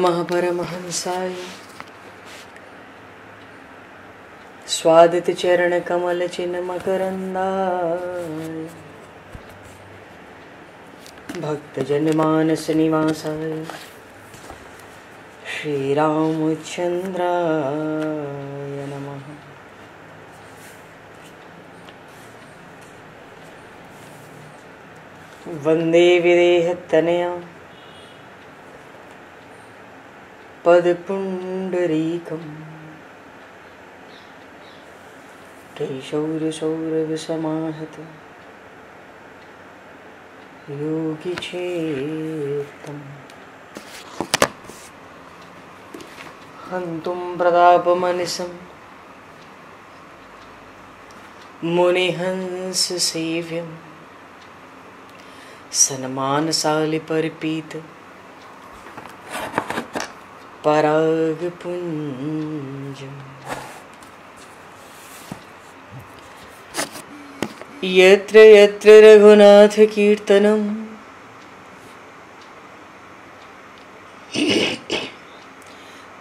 परमहंसाय स्वादित चरण कमल चिन्ह मकरंदाय भक्तजन मानस निवासाय श्री रामचंद्राय नमः। वंदे विदेहतनया पदपुंडरीकम् केशौरसौरभसमाहत योगिचेत्तम् हन्तुं प्रतापमनिशं मुनिहंससेव्यं सन्मानशालिपरिपीत परागपुञ्जम् यत्र यत्र रघुनाथ कीर्तनं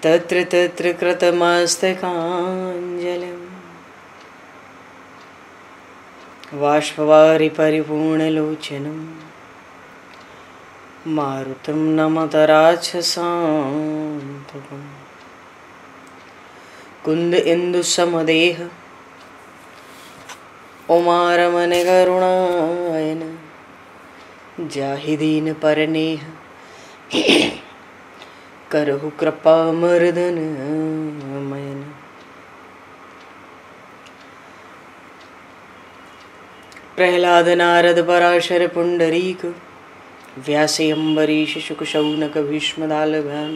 तत्र तत्र कृतमस्तकाञ्जलिं बाष्पवारि परिपूर्णलोचनं मारुतं नमत राक्षसान्तकम् कुन्द इंदुसमदेह उमारमण करुणायन जाहिदीन परनेह करहु कृपा मर्दन मयन। प्रहलाद नारद पराशर पुंडरीक व्यासे अम्बरीश शुक शौनक भीष्म दालभान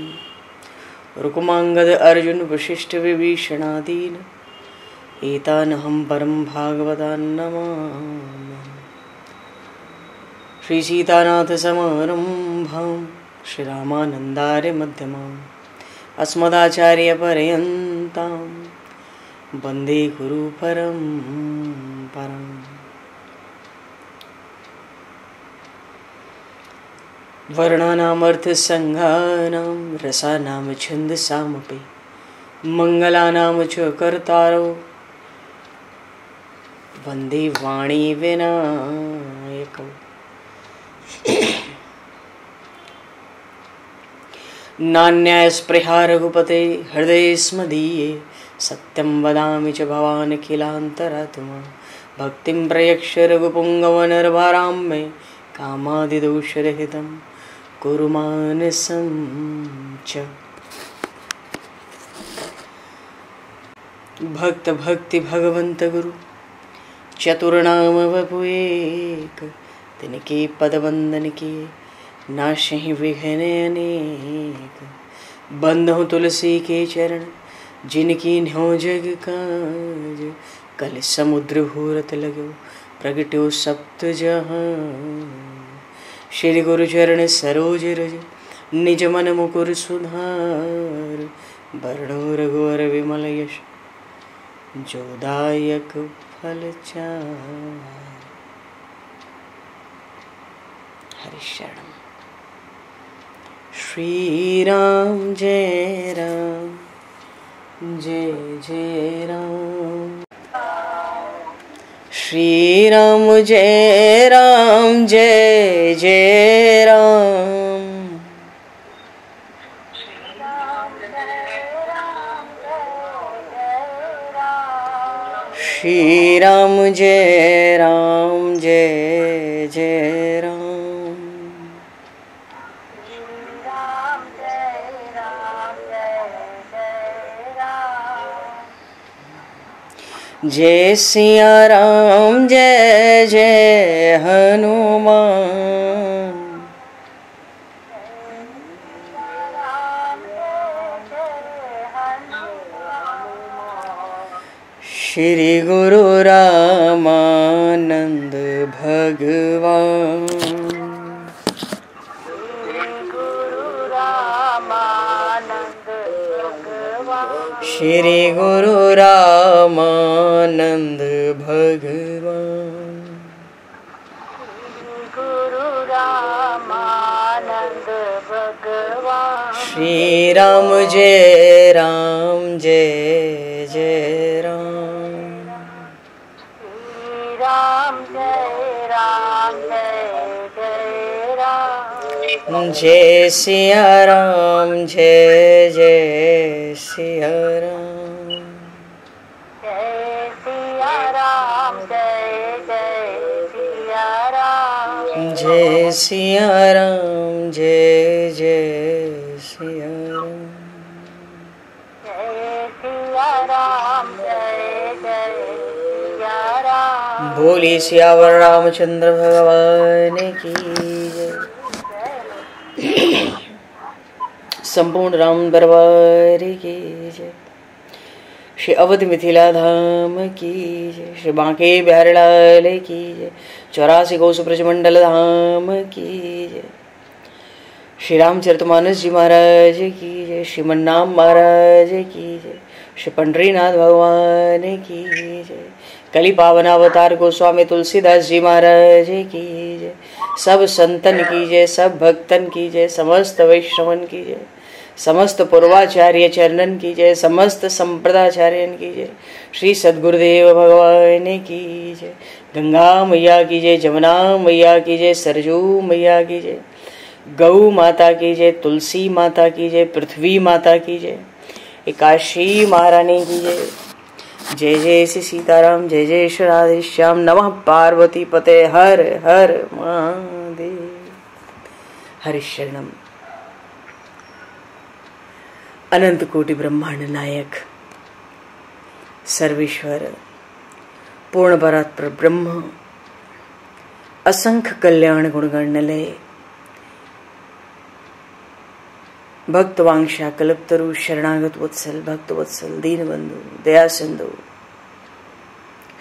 रुक्मांगद अर्जुन वशिष्ठ विभीषणादीन एतानहं परम भागवतान् नमामि। श्री सीतानाथ समारंभां श्री रामानन्दार्य मध्यमाम् अस्मदाचार्य पर्यन्तां वन्दे गुरु परम्पराम्। वर्णानामर्थसङ्घानां रसानां छन्दसामपि मङ्गलानां च कर्तारो वन्दे वाणी विनायकौ। नान्यायस्पृहा रघुपते हृदये स्मदीये सत्यं वदामि च भवानखिलान्तरात्मा भक्तिं प्रयक्ष रघुपुङ्गवनर्भारां मे कामादिदोषरहितं कुरु मानसं च। भक्त भक्ति भगवंत गुरु चतुर्नाम वपु एक तिनके पद वंदन के नाशहि विघ्न अनेक। बंधु तुलसी के चरण जिनकी न्यो जग काज कल समुद्र घोरत लगो प्रगट्यो सप्त जहां। श्री गुरु चरण सरोज रज निज मन मुकुर सुधार वर्णो रघुवर विमल यश जोदायक फल चार। हरि शरण। श्री राम जय राम जय जय राम। श्री राम जय राम जय जय राम। श्री राम जय राम जय जय राम। जय सिया राम जय जय हनुमान। श्री गुरु रामानंद भगवान। श्री गुरु रामानंद भगवान। श्री राम जय राम जय जय राम। श्री राम जय राम जय जय राम। जय सिया राम जय जय सिया राम। जय सिया राम जय जय सिया राम। जय सिया राम जय जय सिया राम। जय सिया राम जय जय सिया राम। बोली सियावर रामचंद्र भगवान की जय। संपूर्ण राम दरबार की जय। श्री अवध मिथिला धाम की जय। श्री बांके बिहारी लाल की जय। 84 कोस ब्रजमंडल धाम की जय। श्री रामचरितमानस जी महाराज की जय। श्रीमन्नाम महाराज की जय। श्री पंडरीनाथ भगवान की जय। कली पावन अवतार गोस्वामी तुलसीदास जी महाराज की जय। सब संतन की जय, सब भक्तन की जय, समस्त वैष्णवन की जय, समस्त पूर्वाचार्य चरणन की जय, समस्त संप्रदाचार्यन की जय। श्री सद्गुरुदेव भगवान की जय। गंगा मैया की जय, जमुना मैया की जय, सरजू मैया की जय, गौ माता की जय, तुलसी माता की जय, पृथ्वी माता की जय, एकाशी महारानी की जय। जय जय श्री सीताराम, जय जय श्री राधेश्याम। नमः पार्वती पते हर हर महादेव। हरि शरणम। अनंत कोटि ब्रह्मांड नायक सर्वेश्वर पूर्ण परात्पर ब्रह्म असंख्य कल्याण गुणगण लय भक्तवांक्षा कल्पतरु शरणागत वत्सल भक्त वत्सल दीनबंधु दया सिंधु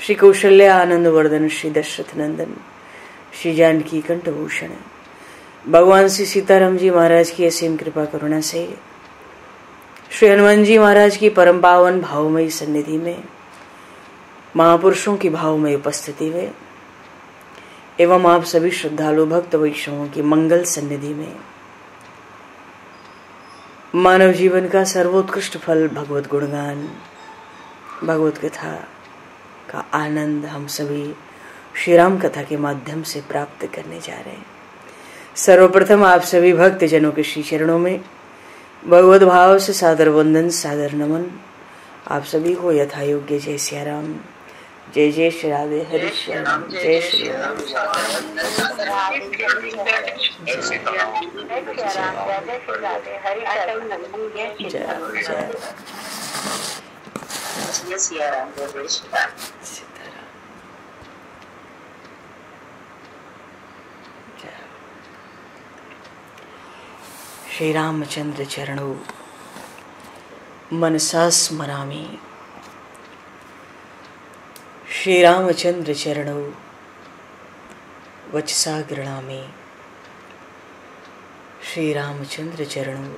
श्री कौशल्या आनंद वर्धन श्री दशरथ नंदन श्री जानकी कंठभूषण भगवान श्री सीताराम जी महाराज की असीम कृपा करुणा से श्री हनुमान जी महाराज की परम पावन भावमयी सन्निधि में महापुरुषों की भावमयी उपस्थिति में एवं आप सभी श्रद्धालु भक्त वैष्णवों की मंगल सन्निधि में मानव जीवन का सर्वोत्कृष्ट फल भगवत गुणगान भगवत कथा का आनंद हम सभी श्री राम कथा के माध्यम से प्राप्त करने जा रहे हैं। सर्वप्रथम आप सभी भक्त जनों के श्री चरणों में भगवत भाव से सादर वंदन सादर नमन। आप सभी को यथा योग्य जय सिया राम, जय जय श्री राधे, हरि श्याम, जय श्री राम। श्री रामचंद्र चरणों मनसा स्मरामि। श्री रामचंद्र चरणों वचसा गृणामि। श्री रामचंद्र चरणों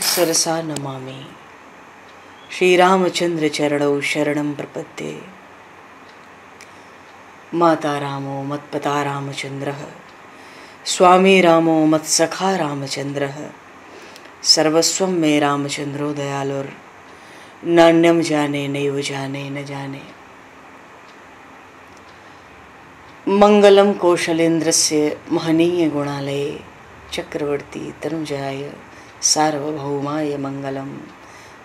सरसा नमामि। श्री रामचंद्र चरणों शरणं प्रपद्ये। माता रामो मत्पिता रामचंद्रः, स्वामी रामो मत्सखा रामचंद्रः, सर्वस्वं मे रामचंद्रो दयालुर्, नान्यम जाने नैव जाने न जाने। मंगलम कौशलेन्द्रस्य महनीय गुणालये चक्रवर्ती तनुजाय सार्वभौमाय मंगलम।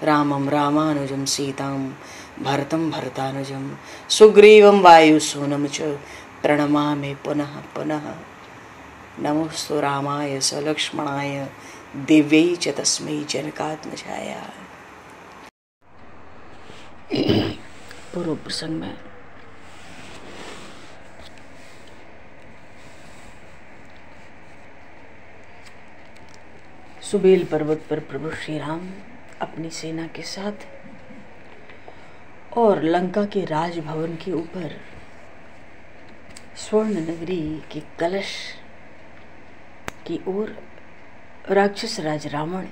रामं रामानुजं सीतां भरतं भरतानुजं सुग्रीवं वायुसूनं च प्रणमामि पुनः पुनः। नमोस्तु रामाय सलक्ष्मणाय दिव्यै च तस्मै जनकात्मजाय। पूर्व प्रसंग में सुबेल पर्वत पर प्रभु श्री राम अपनी सेना के साथ और लंका के राजभवन के ऊपर स्वर्ण नगरी के कलश की ओर राक्षस राज रावण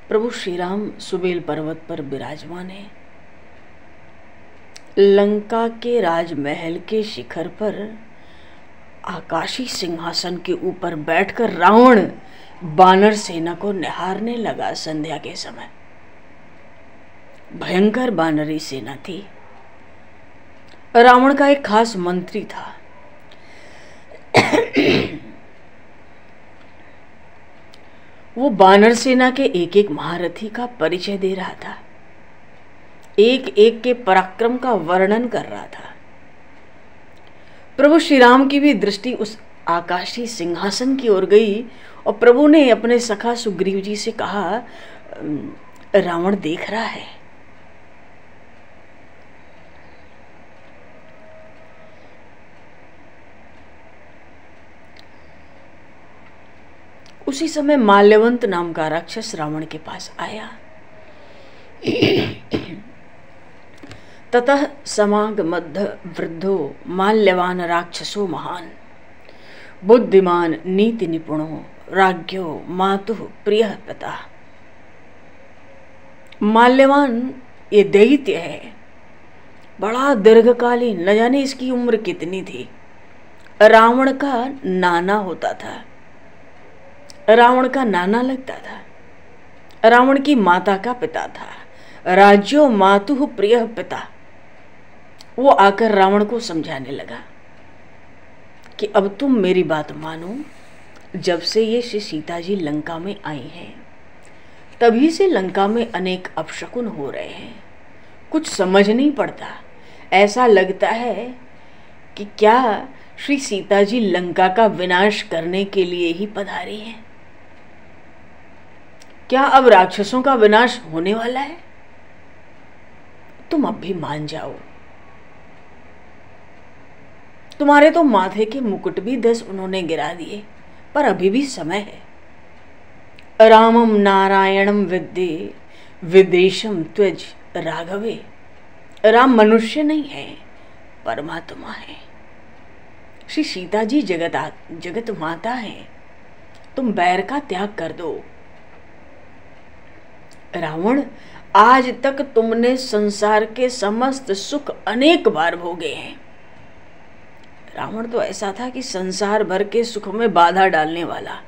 प्रभु श्री राम सुबेल पर्वत पर विराजमान है। लंका के राजमहल के शिखर पर आकाशी सिंहासन के ऊपर बैठकर रावण बानर सेना को निहारने लगा। संध्या के समय भयंकर बानरी सेना थी। रावण का एक खास मंत्री था। वो बानर सेना के एक एक महारथी का परिचय दे रहा था, एक एक के पराक्रम का वर्णन कर रहा था। प्रभु श्री राम की भी दृष्टि उस आकाशी सिंहासन की ओर गई और प्रभु ने अपने सखा सुग्रीव जी से कहा, रावण देख रहा है। उसी समय माल्यवंत नाम का राक्षस रावण के पास आया। ततः समागमद्ध वृद्धो माल्यवान राक्षसो महान, बुद्धिमान नीति निपुणो राज्ञो मातुः प्रियः पिता। माल्यवान ये दैत्य है, बड़ा दीर्घकालीन, न जाने इसकी उम्र कितनी थी। रावण का नाना होता था, रावण का नाना लगता था, रावण की माता का पिता था। राज्यो मातुः प्रियः पिता। वो आकर रावण को समझाने लगा कि अब तुम मेरी बात मानो। जब से ये श्री सीता जी लंका में आई हैं, तभी से लंका में अनेक अपशकुन हो रहे हैं। कुछ समझ नहीं पड़ता। ऐसा लगता है कि क्या श्री सीता जी लंका का विनाश करने के लिए ही पधारी हैं? क्या अब राक्षसों का विनाश होने वाला है? तुम अब भी मान जाओ। तुम्हारे तो माथे के मुकुट भी 10 उन्होंने गिरा दिए, पर अभी भी समय है। रामम नारायणम विद्ये विदेशम त्वज राघवे। राम मनुष्य नहीं है, परमात्मा है। श्री सीता जी जगत माता है। तुम बैर का त्याग कर दो। रावण, आज तक तुमने संसार के समस्त सुख अनेक बार भोगे हैं। रावण तो ऐसा था कि संसार भर के सुख में बाधा डालने वाला,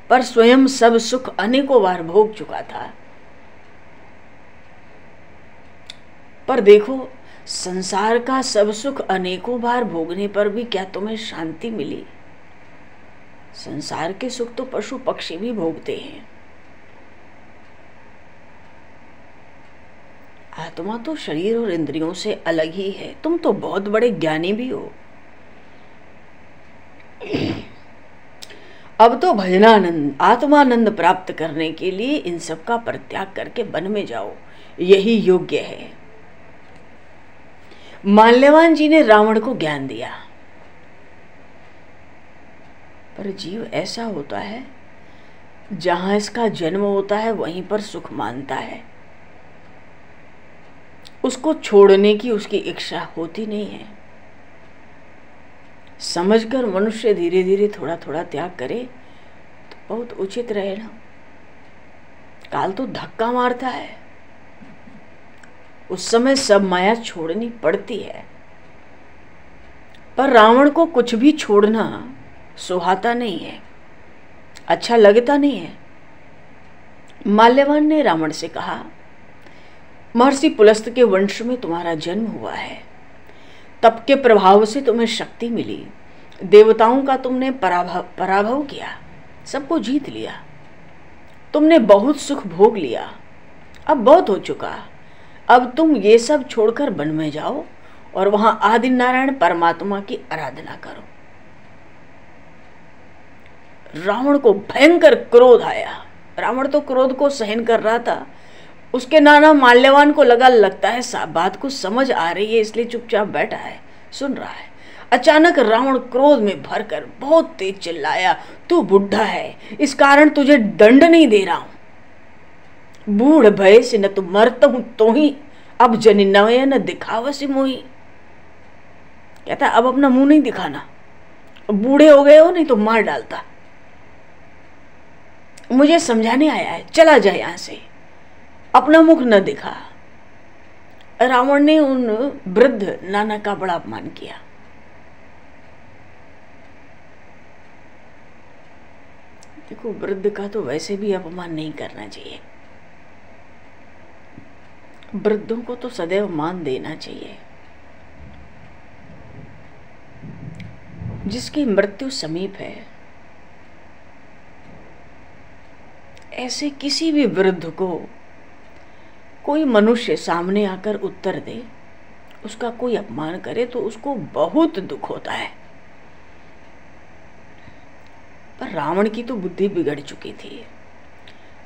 पर स्वयं सब सुख अनेकों बार भोग चुका था। पर देखो, संसार का सब सुख अनेकों बार भोगने पर भी क्या तुम्हें शांति मिली? संसार के सुख तो पशु पक्षी भी भोगते हैं। आत्मा तो शरीर और इंद्रियों से अलग ही है। तुम तो बहुत बड़े ज्ञानी भी हो। अब तो भजनानंद, आत्मानंद प्राप्त करने के लिए इन सब का परित्याग करके वन में जाओ, यही योग्य है। माल्यवान जी ने रावण को ज्ञान दिया। पर जीव ऐसा होता है, जहां इसका जन्म होता है वहीं पर सुख मानता है। उसको छोड़ने की उसकी इच्छा होती नहीं है। समझकर मनुष्य धीरे धीरे थोड़ा थोड़ा त्याग करे तो बहुत उचित रहे ना। काल तो धक्का मारता है, उस समय सब माया छोड़नी पड़ती है। पर रावण को कुछ भी छोड़ना सुहाता नहीं है, अच्छा लगता नहीं है। माल्यवान ने रावण से कहा, महर्षि पुलस्त के वंश में तुम्हारा जन्म हुआ है। तप के प्रभाव से तुम्हें शक्ति मिली, देवताओं का तुमने पराभव किया, सबको जीत लिया। तुमने बहुत सुख भोग लिया, अब बहुत हो चुका। अब तुम ये सब छोड़कर वन में जाओ और वहां आदि नारायण परमात्मा की आराधना करो। रावण को भयंकर क्रोध आया। रावण तो क्रोध को सहन कर रहा था। उसके नाना माल्यवान को लगता है बात को समझ आ रही है, इसलिए चुपचाप बैठा है, सुन रहा है। अचानक रावण क्रोध में भरकर बहुत तेज चिल्लाया, तू बुढ़ा है, इस कारण तुझे दंड नहीं दे रहा हूं। बूढ़ भय से न तो मरता हूं तो ही, अब जनि नवय न दिखावसी मोही। कहता अब अपना मुंह नहीं दिखाना, बूढ़े हो गए हो, नहीं तो मार डालता। मुझे समझाने आया है, चला जाए यहां से, अपना मुख न दिखा। रावण ने उन वृद्ध नाना का बड़ा अपमान किया। देखो, वृद्ध का तो वैसे भी अपमान नहीं करना चाहिए। वृद्धों को तो सदैव मान देना चाहिए। जिसकी मृत्यु समीप है, ऐसे किसी भी वृद्ध को कोई मनुष्य सामने आकर उत्तर दे, उसका कोई अपमान करे तो उसको बहुत दुख होता है। पर रावण की तो बुद्धि बिगड़ चुकी थी।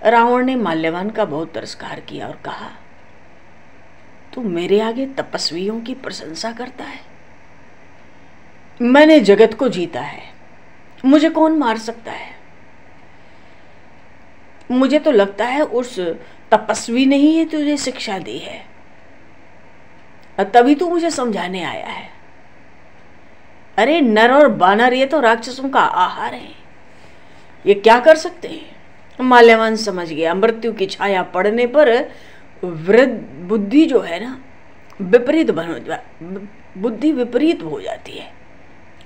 रावण ने माल्यवान का बहुत तिरस्कार किया और कहा, तू मेरे आगे तपस्वियों की प्रशंसा करता है? मैंने जगत को जीता है, मुझे कौन मार सकता है? मुझे तो लगता है उस तपस्वी ने ही तुझे शिक्षा दी है, तभी तू मुझे समझाने आया है। अरे नर और बानर ये तो राक्षसों का आहार है, ये क्या कर सकते हैं? माल्यवान समझ गया, मृत्यु की छाया पड़ने पर वृद्ध बुद्धि जो है ना, बुद्धि विपरीत हो जाती है।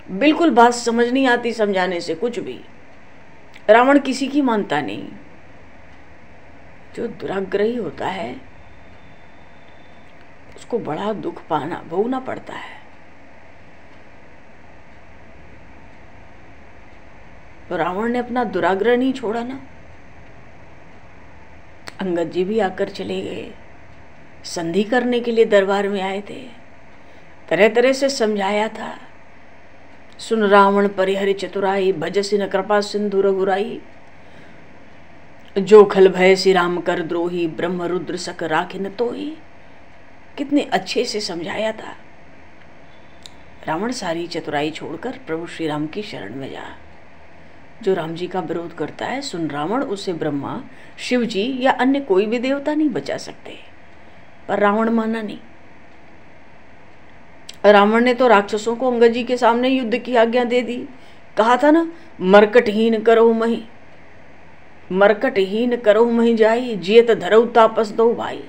बिल्कुल बात समझ नहीं आती समझाने से कुछ भी। रावण किसी की मानता नहीं। जो दुराग्रही होता है उसको बड़ा दुख भोगना पड़ता है। तो रावण ने अपना दुराग्रह नहीं छोड़ा ना। अंगद जी भी आकर चले गए, संधि करने के लिए दरबार में आए थे, तरह तरह से समझाया था। सुन रावण परिहरि चतुराई, भजसि न कृपा सिंधु रघुराई, जो खल भय श्री राम कर द्रोही, ब्रह्म रुद्र सक राखिन तोही। कितने अच्छे से समझाया था। रावण सारी चतुराई छोड़कर प्रभु श्री राम की शरण में जा। जो राम जी का विरोध करता है, सुन रावण, उसे ब्रह्मा, शिव जी या अन्य कोई भी देवता नहीं बचा सकते। पर रावण माना नहीं। रावण ने तो राक्षसों को अंगद जी के सामने युद्ध की आज्ञा दे दी। कहा था ना, मरकटहीन करो मही, मरकटहीन करो मही जाई, जियत धरऊ तापस दो भाई।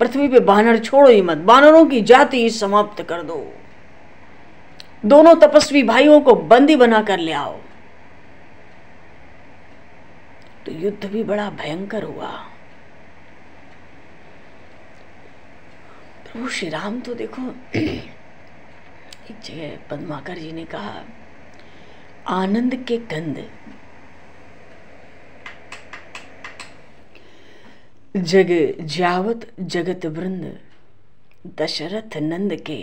पृथ्वी पे बानर छोड़ो ही मत, बानरों की जाति ही समाप्त कर दो। दोनों तपस्वी भाइयों को बंदी बनाकर ले आओ। तो युद्ध भी बड़ा भयंकर हुआ। प्रभु श्री राम तो देखो, एक जगह पद्माकर जी ने कहा, आनंद के कंद जग जावत जगत वृंद, दशरथ नंद के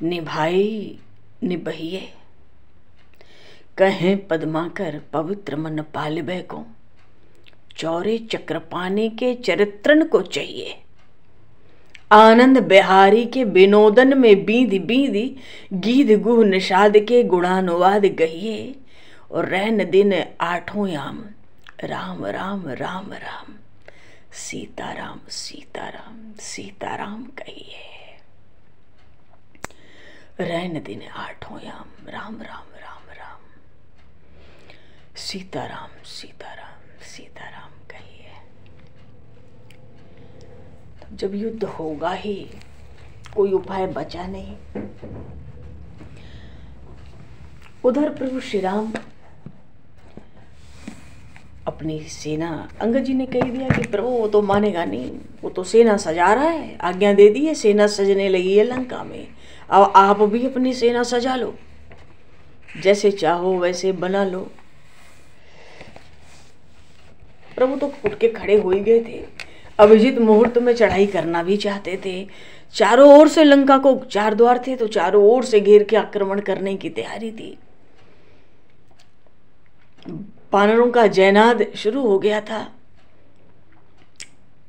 निभाई निबहिए। कहें पद्माकर पवित्र मन पालिबे को, चौरे चक्र पाने के चरित्रन को चाहिए। आनंद बिहारी के विनोदन में बींद बींदी, गीध गुह निषाद के गुणानुवाद गहिए। और रैन दिन आठों याम, राम राम राम राम, सीताराम सीताराम सीताराम कहिए। रैन दिन आठों याम, राम राम राम राम, सीताराम सीताराम सीताराम कहिए। तब जब युद्ध होगा ही, कोई उपाय बचा नहीं। उधर प्रभु श्री राम अपनी सेना, अंगद जी ने कह दिया कि प्रभु वो तो मानेगा नहीं, वो तो सेना सजा रहा है, आज्ञा दे दी है, सेना सजने लगी है लंका में। अब आप भी अपनी सेना सजा लो, जैसे चाहो वैसे बना लो। प्रभु तो उठ के खड़े हो ही गए थे। अभिजीत मुहूर्त में चढ़ाई करना भी चाहते थे। चारों ओर से लंका को 4 द्वार थे, तो चारों ओर से घेर के आक्रमण करने की तैयारी थी। वानरों का जयनाद शुरू हो गया था।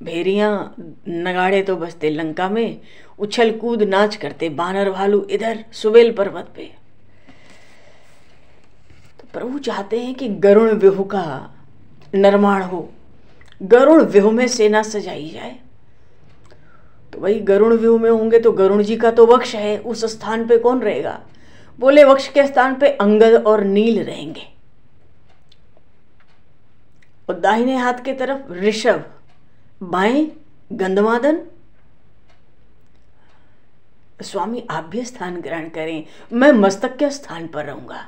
भेड़ियां नगाड़े तो बजते लंका में, उछल कूद नाच करते वानर भालू इधर सुबेल पर्वत पे। तो प्रभु चाहते हैं कि गरुण व्यूह का निर्माण हो, गरुण व्यूह में सेना सजाई जाए। तो वही गरुण व्यूह में होंगे तो गरुण जी का तो वक्ष है, उस स्थान पे कौन रहेगा? बोले वक्ष के स्थान पे अंगद और नील रहेंगे, और दाहिने हाथ की तरफ ऋषभ, बाएं गंधमादन। स्वामी आप भी स्थान ग्रहण करें, मैं मस्तक के स्थान पर रहूंगा।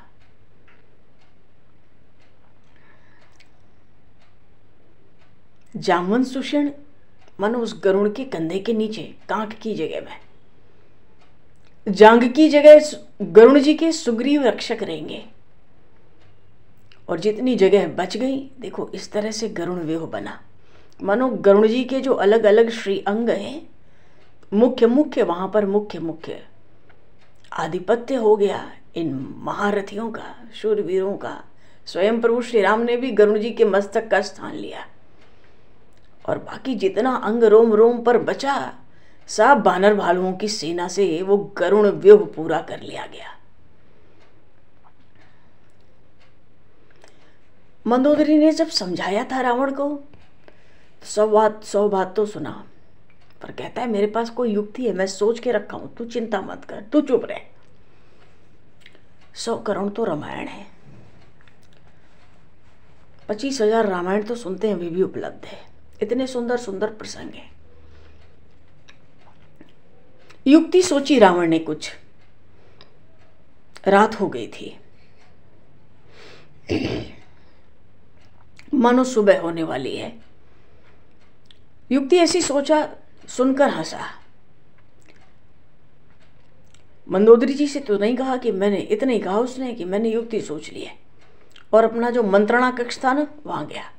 जामवंत सुषेण मानो उस गरुड़ के कंधे के नीचे कांख की जगह में, जांग की जगह गरुड़ जी के सुग्रीव रक्षक रहेंगे। और जितनी जगह बच गई, देखो इस तरह से गरुड़ व्यूह बना। मानो गरुड़ जी के जो अलग अलग श्री अंग हैं, मुख्य मुख्य वहां पर मुख्य मुख्य आधिपत्य हो गया इन महारथियों का, शूरवीरों का। स्वयं प्रभु श्री राम ने भी गरुड़ जी के मस्तक का स्थान लिया, और बाकी जितना अंग रोम रोम पर बचा, सब बानर भालुओं की सेना से वो गरुड़ व्यूह पूरा कर लिया गया। मंदोदरी ने जब समझाया था रावण को, 100 बात तो सुना, पर कहता है मेरे पास कोई युक्ति है, मैं सोच के रखा हूं, तू चिंता मत कर, तू चुप रह। 100 करोड़ तो रामायण है, 25,000 रामायण तो सुनते हैं, अभी भी उपलब्ध है। इतने सुंदर सुंदर प्रसंग है। युक्ति सोची रावण ने कुछ। रात हो गई थी, मानो सुबह होने वाली है। युक्ति ऐसी सोचा, सुनकर हंसा। मंदोदरी जी से तो नहीं कहा कि मैंने, इतना ही कहा उसने कि मैंने युक्ति सोच ली है। और अपना जो मंत्रणा कक्ष था ना, वहां गया।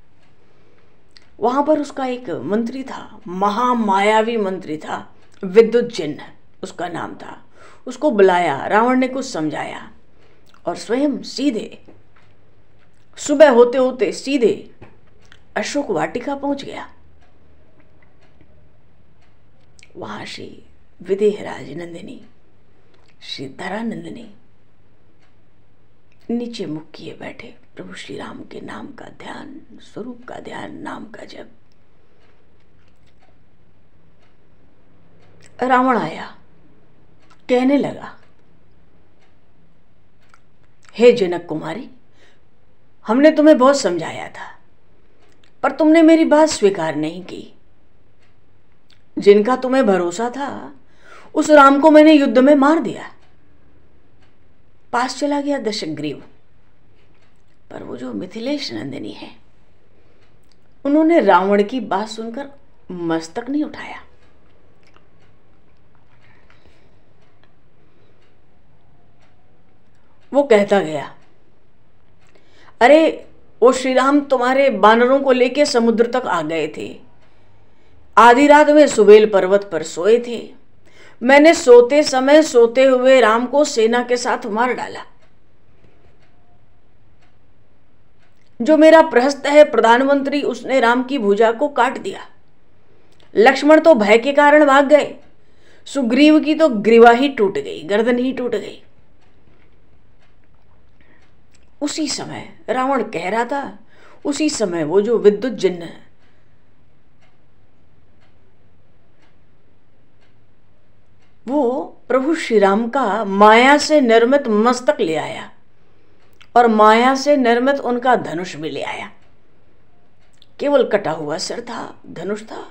वहां पर उसका एक मंत्री था, महामायावी मंत्री था, विद्युतजिन उसका नाम था। उसको बुलाया, रावण ने कुछ समझाया, और स्वयं सीधे सुबह होते होते सीधे अशोक वाटिका पहुंच गया। वहां श्री विदेहराज नंदिनी, श्री धरानंदिनी नीचे मुख किए बैठे, प्रभु श्री राम के नाम का ध्यान, स्वरूप का ध्यान, नाम का जप। रावण आया, कहने लगा, हे जनक कुमारी, हमने तुम्हें बहुत समझाया था, पर तुमने मेरी बात स्वीकार नहीं की। जिनका तुम्हें भरोसा था, उस राम को मैंने युद्ध में मार दिया। पास चला गया दशग्रीव, पर वो जो मिथिलेश नंदिनी है, उन्होंने रावण की बात सुनकर मस्तक नहीं उठाया। वो कहता गया, अरे वो श्री राम तुम्हारे बानरों को लेके समुद्र तक आ गए थे। आधी रात में सुबेल पर्वत पर सोए थे। मैंने सोते समय सोते हुए राम को सेना के साथ मार डाला। जो मेरा प्रहस्त है प्रधानमंत्री, उसने राम की भुजा को काट दिया। लक्ष्मण तो भय के कारण भाग गए। सुग्रीव की तो ग्रीवा ही टूट गई, गर्दन ही टूट गई। उसी समय रावण कह रहा था, उसी समय वो जो विद्युतजिन वो प्रभु श्री राम का माया से निर्मित मस्तक ले आया, और माया से निर्मित उनका धनुष भी ले आया। केवल कटा हुआ सिर था, धनुष था।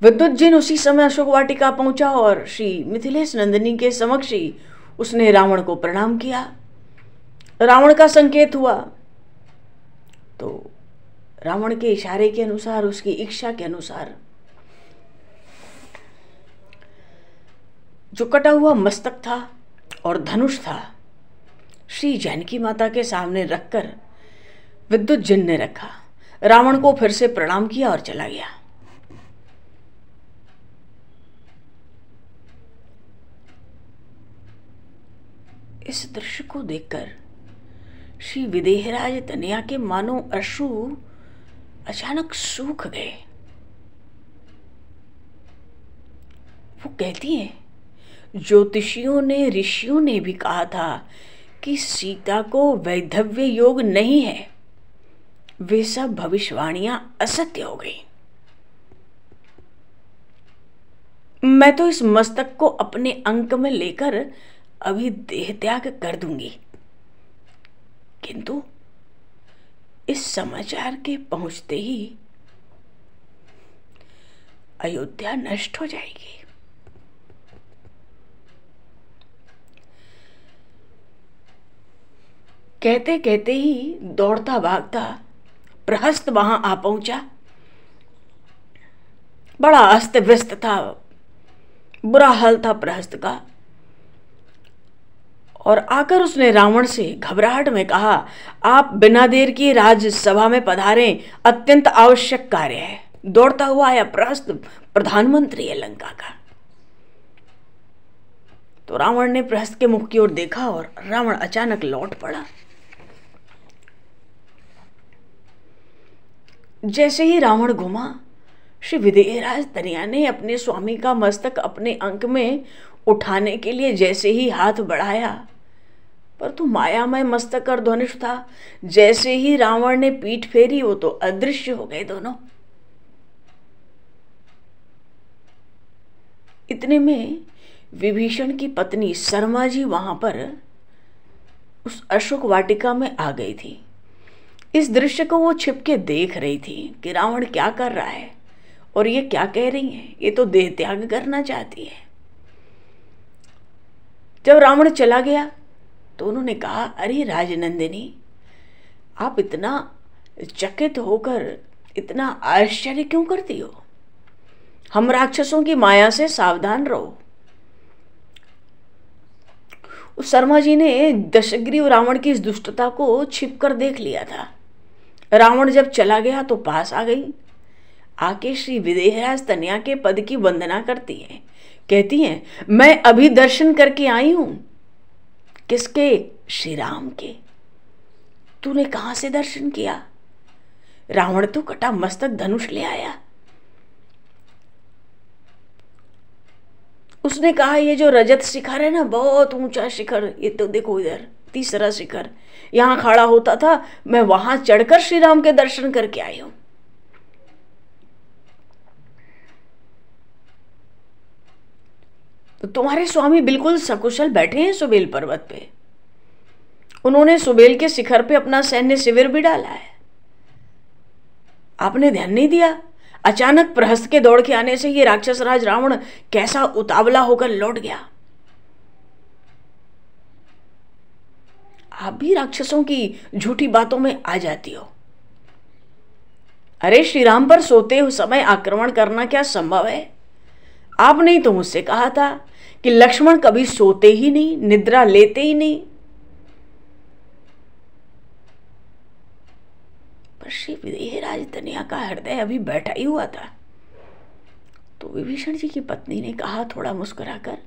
विद्युतजिन उसी समय अशोक वाटिका पहुंचा, और श्री मिथिलेश नंदिनी के समक्ष ही उसने रावण को प्रणाम किया। रावण का संकेत हुआ, तो रावण के इशारे के अनुसार, उसकी इच्छा के अनुसार, जो कटा हुआ मस्तक था और धनुष था, श्री जानकी माता के सामने रखकर विद्युतजिन ने रखा। रावण को फिर से प्रणाम किया और चला गया। इस दृश्य को देखकर श्री विदेहराज तनया के मानो अश्रु अचानक सूख गए। वो कहती हैं, ज्योतिषियों ने, ऋषियों ने भी कहा था कि सीता को वैधव्य योग नहीं है। वे सब भविष्यवाणियां असत्य हो गई। मैं तो इस मस्तक को अपने अंक में लेकर अभी देह त्याग कर दूंगी, किंतु इस समाचार के पहुंचते ही अयोध्या नष्ट हो जाएगी। कहते कहते ही दौड़ता भागता प्रहस्त वहां आ पहुंचा। बड़ा अस्त व्यस्त था, बुरा हाल था प्रहस्त का। और आकर उसने रावण से घबराहट में कहा, आप बिना देर किए राज्यसभा में पधारें, अत्यंत आवश्यक कार्य है। दौड़ता हुआ आया प्रहस्त, प्रधानमंत्री है लंका का। तो रावण ने प्रहस्त के मुख की ओर देखा और रावण अचानक लौट पड़ा। जैसे ही रावण घुमा, श्री विदेहराज तनया ने अपने स्वामी का मस्तक अपने अंक में उठाने के लिए जैसे ही हाथ बढ़ाया, पर तो मायामय मस्तक और धनुष था। जैसे ही रावण ने पीठ फेरी, वो तो अदृश्य हो गए दोनों। इतने में विभीषण की पत्नी शर्मा जी वहां पर उस अशोक वाटिका में आ गई थी। इस दृश्य को वो छिपके देख रही थी कि रावण क्या कर रहा है और ये क्या कह रही है। ये तो देह त्याग करना चाहती है। जब रावण चला गया तो उन्होंने कहा, अरे राजनंदिनी, आप इतना चकित होकर इतना आश्चर्य क्यों करती हो? हम राक्षसों की माया से सावधान रहो। उस शर्मा जी ने दशग्रीव रावण की इस दुष्टता को छिपकर देख लिया था। रावण जब चला गया तो पास आ गई, आके श्री विदेहराज तनया के पद की वंदना करती है। कहती हैं, मैं अभी दर्शन करके आई हूं। किसके? श्री राम के। तूने कहां से दर्शन किया? रावण तो कटा मस्तक धनुष ले आया। उसने कहा, ये जो रजत शिखर है ना, बहुत ऊंचा शिखर, ये तो देखो इधर तीसरा शिखर, यहां खड़ा होता था, मैं वहां चढ़कर श्री राम के दर्शन करके आई हूं। तो तुम्हारे स्वामी बिल्कुल सकुशल बैठे हैं सुबेल पर्वत पे। उन्होंने सुबेल के शिखर पे अपना सैन्य शिविर भी डाला है। आपने ध्यान नहीं दिया? अचानक प्रहस्त के दौड़ के आने से ये राक्षस राज रावण कैसा उतावला होकर लौट गया। आप भी राक्षसों की झूठी बातों में आ जाती हो। अरे श्री राम पर सोते हुए समय आक्रमण करना क्या संभव है? आपने ही तो मुझसे कहा था कि लक्ष्मण कभी सोते ही नहीं, निद्रा लेते ही नहीं। पर श्री विदेहराज तनया का हृदय अभी बैठा ही हुआ था। तो विभीषण जी की पत्नी ने कहा थोड़ा मुस्कुराकर,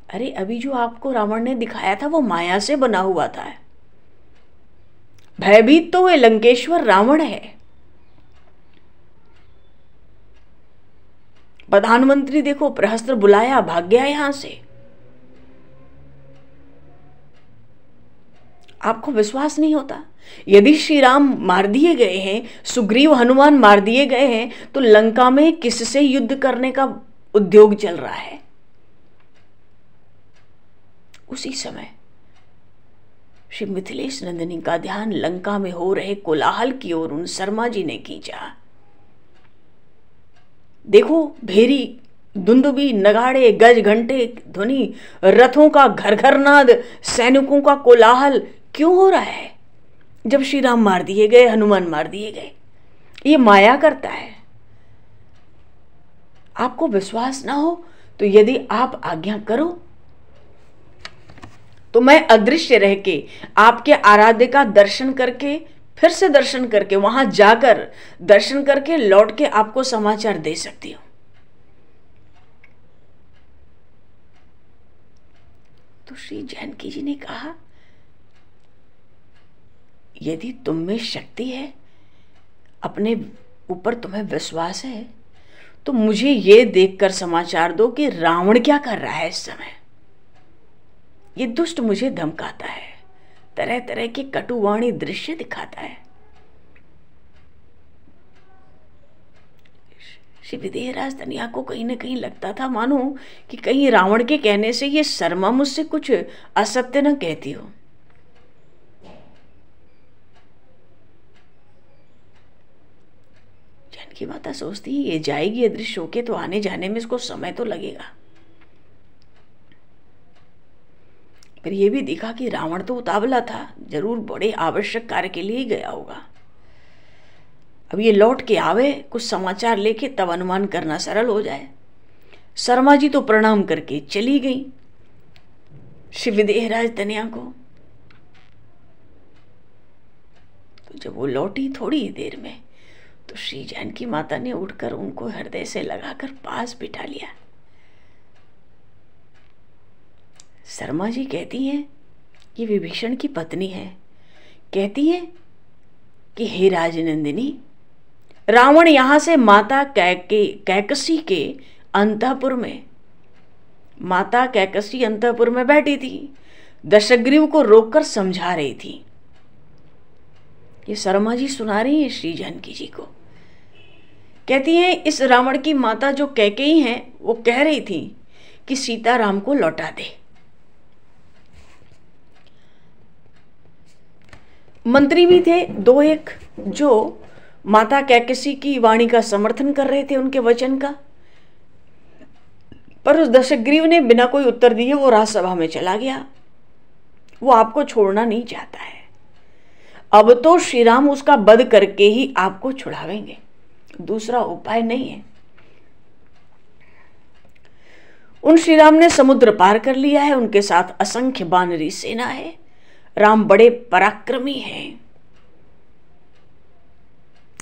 अरे अभी जो आपको रावण ने दिखाया था वो माया से बना हुआ था। भयभीत तो वे लंकेश्वर रावण है। प्रधानमंत्री देखो प्रहस्त्र बुलाया, भाग गया यहां से। आपको विश्वास नहीं होता? यदि श्री राम मार दिए गए हैं, सुग्रीव हनुमान मार दिए गए हैं, तो लंका में किससे युद्ध करने का उद्योग चल रहा है? उसी समय श्री मिथिलेश नंदिनी का ध्यान लंका में हो रहे कोलाहल की ओर उन शर्मा जी ने खींचा। देखो, भेरी, दुंदुबी, नगाड़े, गज, घंटे ध्वनि, रथों का घर घर नाद, सैनिकों का कोलाहल क्यों हो रहा है? जब श्री राम मार दिए गए, हनुमान मार दिए गए। ये माया करता है। आपको विश्वास ना हो तो यदि आप आज्ञा करो तो मैं अदृश्य रह के आपके आराध्य का दर्शन करके, फिर से दर्शन करके, वहां जाकर दर्शन करके लौट के आपको समाचार दे सकती हूं। तो श्री जानकी जी ने कहा, यदि तुम में शक्ति है, अपने ऊपर तुम्हें विश्वास है, तो मुझे यह देखकर समाचार दो कि रावण क्या कर रहा है इस समय। ये दुष्ट मुझे धमकाता है, तरह तरह के कटुवाणी दृश्य दिखाता है। श्री विदेहराज तनया को कहीं ना कहीं लगता था मानो कि कहीं रावण के कहने से ये शर्मा मुझसे कुछ असत्य न कहती हो। जानकी माता सोचती है ये जाएगी अदृश्य होके तो आने जाने में इसको समय तो लगेगा। फिर ये भी दिखा कि रावण तो उतावला था, जरूर बड़े आवश्यक कार्य के लिए ही गया होगा। अब ये लौट के आवे कुछ समाचार लेके, तब अनुमान करना सरल हो जाए। शर्मा जी तो प्रणाम करके चली गई श्री विदेहराज तनया को। तो जब वो लौटी थोड़ी ही देर में, तो श्री जानकी माता ने उठकर उनको हृदय से लगाकर पास बिठा लिया। शर्मा जी कहती हैं, ये विभीषण की पत्नी है, कहती है कि हे राजनंदिनी, रावण यहां से माता कैकसी के अंतःपुर में, माता कैकसी अंतःपुर में बैठी थी, दशग्रीव को रोककर समझा रही थी। ये शर्मा जी सुना रही है श्री जानकी जी को। कहती हैं इस रावण की माता जो कैकेयी हैं, वो कह रही थी कि सीता राम को लौटा दे। मंत्री भी थे दो एक, जो माता कैकसी की वाणी का समर्थन कर रहे थे, उनके वचन का। पर उस दशग्रीव ने बिना कोई उत्तर दिए वो राजसभा में चला गया। वो आपको छोड़ना नहीं चाहता है। अब तो श्री राम उसका वध करके ही आपको छुड़ावेंगे, दूसरा उपाय नहीं है। उन श्री राम ने समुद्र पार कर लिया है, उनके साथ असंख्य वानरी सेना है। राम बड़े पराक्रमी हैं।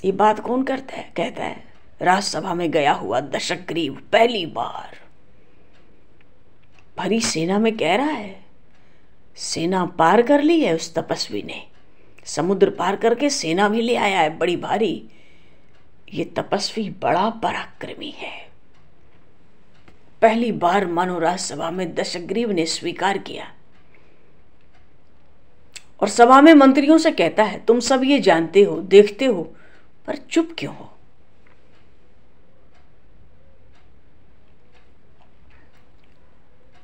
ये बात कौन करता है? कहता है राजसभा में गया हुआ दशग्रीव पहली बार भरी सेना में कह रहा है। सेना पार कर ली है उस तपस्वी ने, समुद्र पार करके सेना भी ले आया है बड़ी भारी। ये तपस्वी बड़ा पराक्रमी है। पहली बार मानो राजसभा में दशग्रीव ने स्वीकार किया और सभा में मंत्रियों से कहता है, तुम सब ये जानते हो, देखते हो, पर चुप क्यों हो?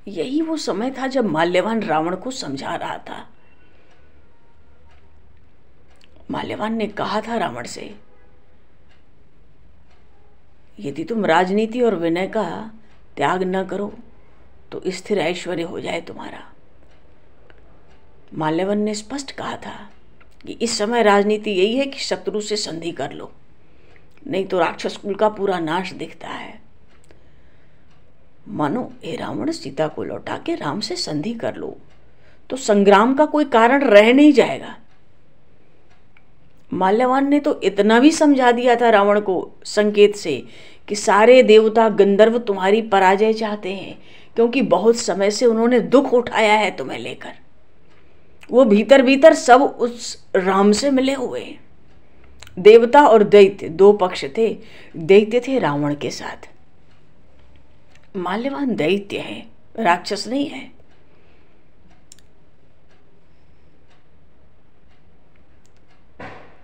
यही वो समय था जब माल्यवान रावण को समझा रहा था। माल्यवान ने कहा था रावण से, यदि तुम राजनीति और विनय का त्याग न करो तो स्थिर ऐश्वर्य हो जाए तुम्हारा। माल्यवान ने स्पष्ट कहा था कि इस समय राजनीति यही है कि शत्रु से संधि कर लो, नहीं तो राक्षस कुल का पूरा नाश दिखता है। मानो ए रावण, सीता को लौटा के राम से संधि कर लो तो संग्राम का कोई कारण रह नहीं जाएगा। माल्यवान ने तो इतना भी समझा दिया था रावण को संकेत से कि सारे देवता गंधर्व तुम्हारी पराजय चाहते हैं, क्योंकि बहुत समय से उन्होंने दुख उठाया है तुम्हें लेकर। वो भीतर भीतर सब उस राम से मिले हुए हैं। देवता और दैत्य दो पक्ष थे। दैत्य थे रावण के साथ। माल्यवान दैत्य है, राक्षस नहीं है।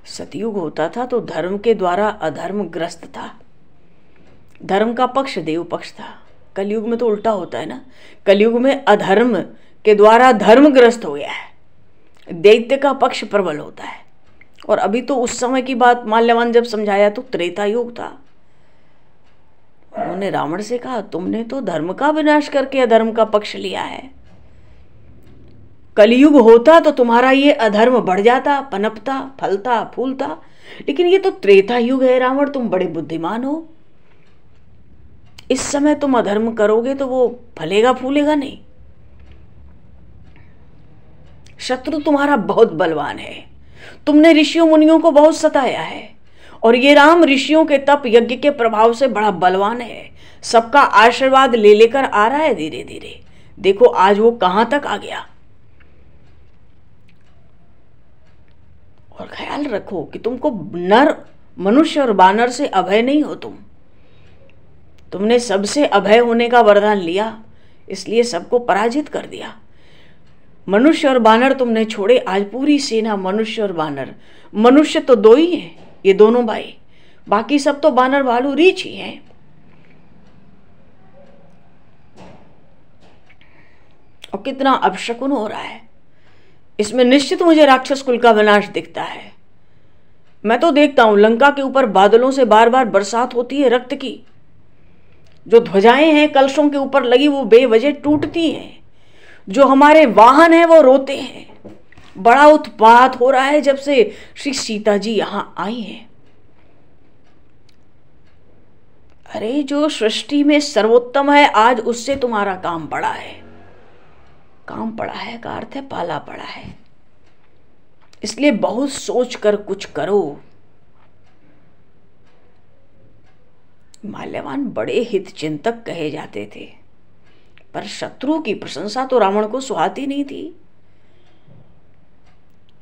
सतयुग होता था तो धर्म के द्वारा अधर्म ग्रस्त था। धर्म का पक्ष देव पक्ष था। कलयुग में तो उल्टा होता है ना। कलयुग में अधर्म के द्वारा धर्म ग्रस्त हो गया है, दैत्य का पक्ष प्रबल होता है। और अभी तो उस समय की बात माल्यवान जब समझाया तो त्रेता युग था। उन्होंने रावण से कहा, तुमने तो धर्म का विनाश करके अधर्म का पक्ष लिया है। कलयुग होता तो तुम्हारा ये अधर्म बढ़ जाता, पनपता, फलता, फूलता। लेकिन ये तो त्रेता युग है रावण, तुम बड़े बुद्धिमान हो। इस समय तुम अधर्म करोगे तो वो फलेगा फूलेगा नहीं। शत्रु तुम्हारा बहुत बलवान है। तुमने ऋषियों मुनियों को बहुत सताया है, और ये राम ऋषियों के तप यज्ञ के प्रभाव से बड़ा बलवान है। सबका आशीर्वाद ले लेकर आ रहा है धीरे धीरे। देखो आज वो कहां तक आ गया। और ख्याल रखो कि तुमको नर, मनुष्य और बानर से अभय नहीं हो। तुमने सबसे अभय होने का वरदान लिया, इसलिए सबको पराजित कर दिया। मनुष्य और बानर तुमने छोड़े, आज पूरी सेना मनुष्य और बानर। मनुष्य तो दो ही हैं, ये दोनों भाई, बाकी सब तो बानर भालू रीछ ही हैं। और कितना अपशकुन हो रहा है इसमें। निश्चित मुझे राक्षस कुल का विनाश दिखता है। मैं तो देखता हूं लंका के ऊपर बादलों से बार बार बरसात होती है रक्त की। जो ध्वजाएं हैं कलशों के ऊपर लगी वो बेवजह टूटती हैं। जो हमारे वाहन हैं वो रोते हैं। बड़ा उत्पात हो रहा है जब से श्री सीता जी यहां आई हैं। अरे जो सृष्टि में सर्वोत्तम है, आज उससे तुम्हारा काम पड़ा है। काम पड़ा है का अर्थ है पाला पड़ा है। इसलिए बहुत सोच कर कुछ करो। माल्यवान बड़े हित चिंतक कहे जाते थे, पर शत्रु की प्रशंसा तो रावण को सुहाती नहीं थी।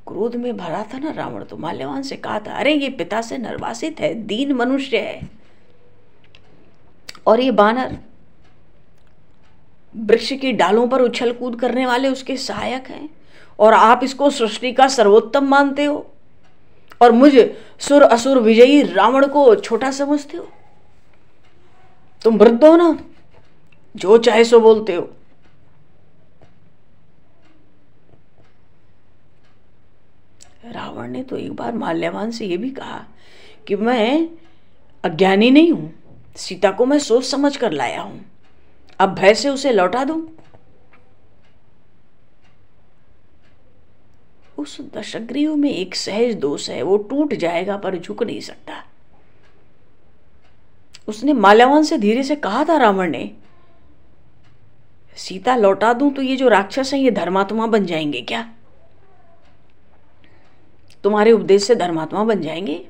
क्रोध में भरा था ना रावण, तो माल्यवान से कहा था, अरे ये पिता से निर्वासित है, दीन मनुष्य है, और ये बानर वृक्ष की डालों पर उछल कूद करने वाले उसके सहायक हैं, और आप इसको सृष्टि का सर्वोत्तम मानते हो, और मुझ सुर असुर विजयी रावण को छोटा समझते हो। तुम वृद्ध हो ना, जो चाहे सो बोलते हो। रावण ने तो एक बार माल्यवान से यह भी कहा कि मैं अज्ञानी नहीं हूं, सीता को मैं सोच समझ कर लाया हूं, अब भय से उसे लौटा दूं। उस दशग्रीव में एक सहज दोष है, वो टूट जाएगा पर झुक नहीं सकता। उसने माल्यवान से धीरे से कहा था रावण ने, सीता लौटा दूं तो ये जो राक्षस हैं ये धर्मात्मा बन जाएंगे क्या? तुम्हारे उपदेश से धर्मात्मा बन जाएंगे?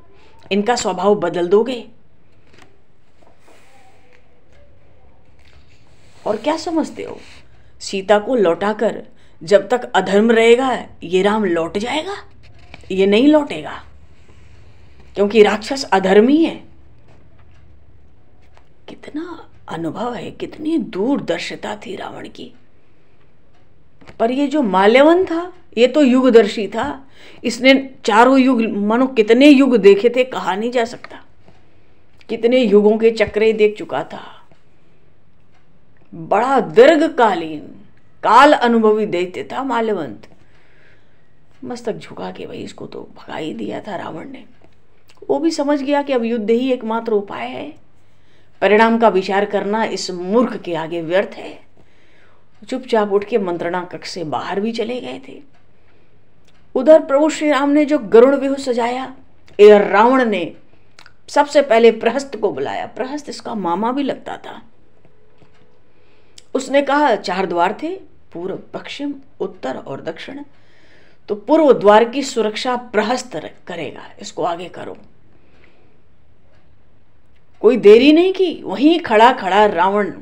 इनका स्वभाव बदल दोगे? और क्या समझते हो, सीता को लौटाकर जब तक अधर्म रहेगा ये राम लौट जाएगा? ये नहीं लौटेगा, क्योंकि राक्षस अधर्मी है। कितना अनुभव है, कितनी दूरदर्शिता थी रावण की। पर ये जो माल्यवन था ये तो युगदर्शी था, इसने चारों युग, मानो कितने युग देखे थे कहा नहीं जा सकता, कितने युगों के चक्रे देख चुका था। बड़ा दीर्घकालीन काल अनुभवी दैत्य था माल्यवंत। मस्तक झुका के भाई इसको तो भगा ही दिया था रावण ने। वो भी समझ गया कि अब युद्ध ही एकमात्र उपाय है, परिणाम का विचार करना इस मूर्ख के आगे व्यर्थ है। चुपचाप उठ के मंत्रणा कक्ष से बाहर भी चले गए थे। उधर प्रभु श्री राम ने जो गरुड़ व्यूह सजाया, इधर रावण ने सबसे पहले प्रहस्त को बुलाया। प्रहस्त इसका मामा भी लगता था। उसने कहा 4 द्वार थे, पूर्व, पश्चिम, उत्तर और दक्षिण, तो पूर्व द्वार की सुरक्षा प्रहस्त करेगा, इसको आगे करो। कोई देरी नहीं की, वहीं खड़ा खड़ा रावण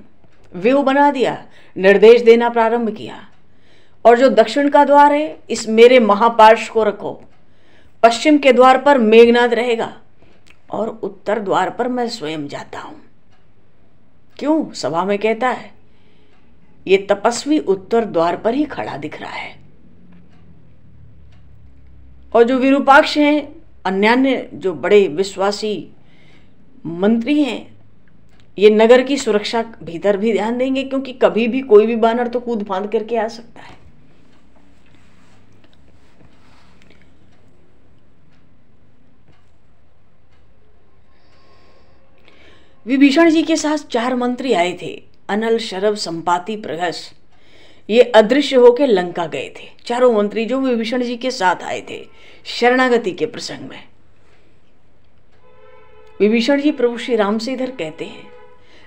व्यूह बना दिया, निर्देश देना प्रारंभ किया। और जो दक्षिण का द्वार है इस मेरे महापार्श्व को रखो, पश्चिम के द्वार पर मेघनाद रहेगा, और उत्तर द्वार पर मैं स्वयं जाता हूं। क्यों? सभा में कहता है ये तपस्वी उत्तर द्वार पर ही खड़ा दिख रहा है, और जो विरूपाक्ष हैं, अन्यान्य जो बड़े विश्वासी मंत्री हैं, ये नगर की सुरक्षा भीतर भी ध्यान देंगे, क्योंकि कभी भी कोई भी बानर तो कूद फांद करके आ सकता है। विभीषण जी के साथ 4 मंत्री आए थे, अनल, शरभ, संपाति, प्रघस। ये अदृश्य होकर लंका गए थे। चारों मंत्री जो विभीषण जी के साथ आए थे शरणागति के प्रसंग में। विभीषण जी प्रभु श्री राम से इधर कहते हैं,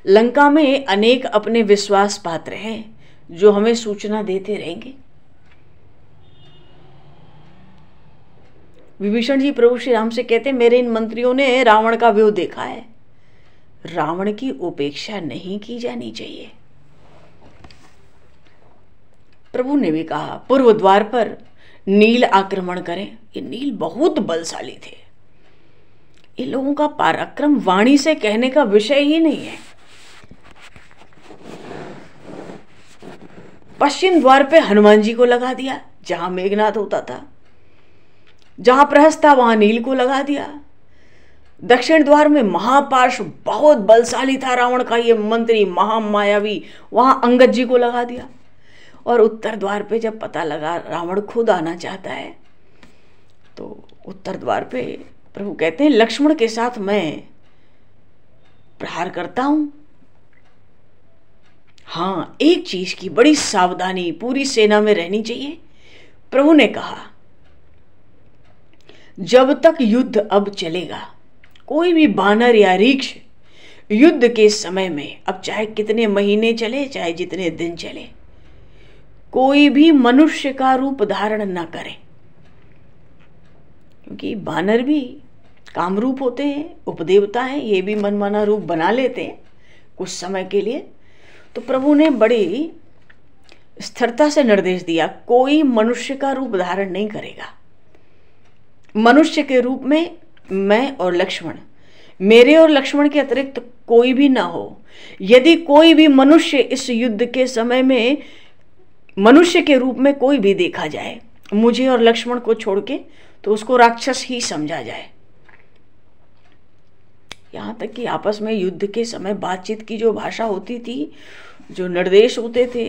लंका में अनेक अपने विश्वास पात्र हैं जो हमें सूचना देते रहेंगे। विभीषण जी प्रभु श्री राम से कहते हैं, मेरे इन मंत्रियों ने रावण का व्यूह देखा है, रावण की उपेक्षा नहीं की जानी चाहिए। प्रभु ने भी कहा पूर्व द्वार पर नील आक्रमण करें। ये नील बहुत बलशाली थे, इन लोगों का पराक्रम वाणी से कहने का विषय ही नहीं है। पश्चिम द्वार पे हनुमान जी को लगा दिया, जहां मेघनाद होता था, जहां प्रहस्त था वहां नील को लगा दिया। दक्षिण द्वार में महापार्श्व बहुत बलशाली था रावण का ये मंत्री महामायावी, वहां अंगद जी को लगा दिया। और उत्तर द्वार पे जब पता लगा रावण खुद आना चाहता है, तो उत्तर द्वार पे प्रभु कहते हैं लक्ष्मण के साथ मैं प्रहार करता हूं। हाँ, एक चीज की बड़ी सावधानी पूरी सेना में रहनी चाहिए। प्रभु ने कहा जब तक युद्ध अब चलेगा, कोई भी बानर या रीक्ष युद्ध के समय में, अब चाहे कितने महीने चले, चाहे जितने दिन चले, कोई भी मनुष्य का रूप धारण न करे, क्योंकि वानर भी कामरूप होते हैं, उपदेवता हैं, ये भी मनमाना रूप बना लेते हैं कुछ समय के लिए। तो प्रभु ने बड़ी स्थिरता से निर्देश दिया, कोई मनुष्य का रूप धारण नहीं करेगा। मनुष्य के रूप में मैं और लक्ष्मण, मेरे और लक्ष्मण के अतिरिक्त कोई भी ना हो। यदि कोई भी मनुष्य इस युद्ध के समय में मनुष्य के रूप में कोई भी देखा जाए मुझे और लक्ष्मण को छोड़ के, तो उसको राक्षस ही समझा जाए। यहाँ तक कि आपस में युद्ध के समय बातचीत की जो भाषा होती थी, जो निर्देश होते थे,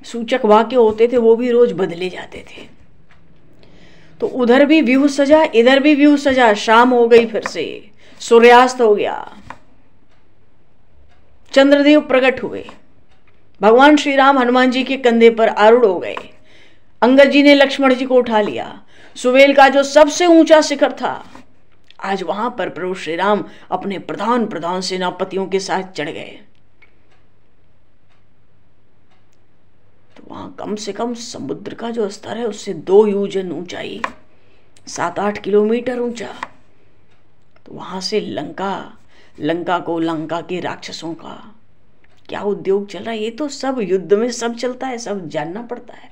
सूचक वाक्य होते थे, वो भी रोज बदले जाते थे। तो उधर भी व्यूह सजा, इधर भी व्यूह सजा। शाम हो गई, फिर से सूर्यास्त हो गया, चंद्रदेव प्रकट हुए, भगवान श्री राम हनुमान जी के कंधे पर आरूढ़ हो गए, अंगद जी ने लक्ष्मण जी को उठा लिया। सुवेल का जो सबसे ऊंचा शिखर था, आज वहां पर प्रभु श्री राम अपने प्रधान सेनापतियों के साथ चढ़ गए। तो वहां कम से कम समुद्र का जो स्तर है उससे 2 योजन ऊंचाई, 7-8 किलोमीटर ऊंचा। तो वहां से लंका को, लंका के राक्षसों का क्या उद्योग चल रहा है, ये तो सब युद्ध में सब चलता है, सब जानना पड़ता है।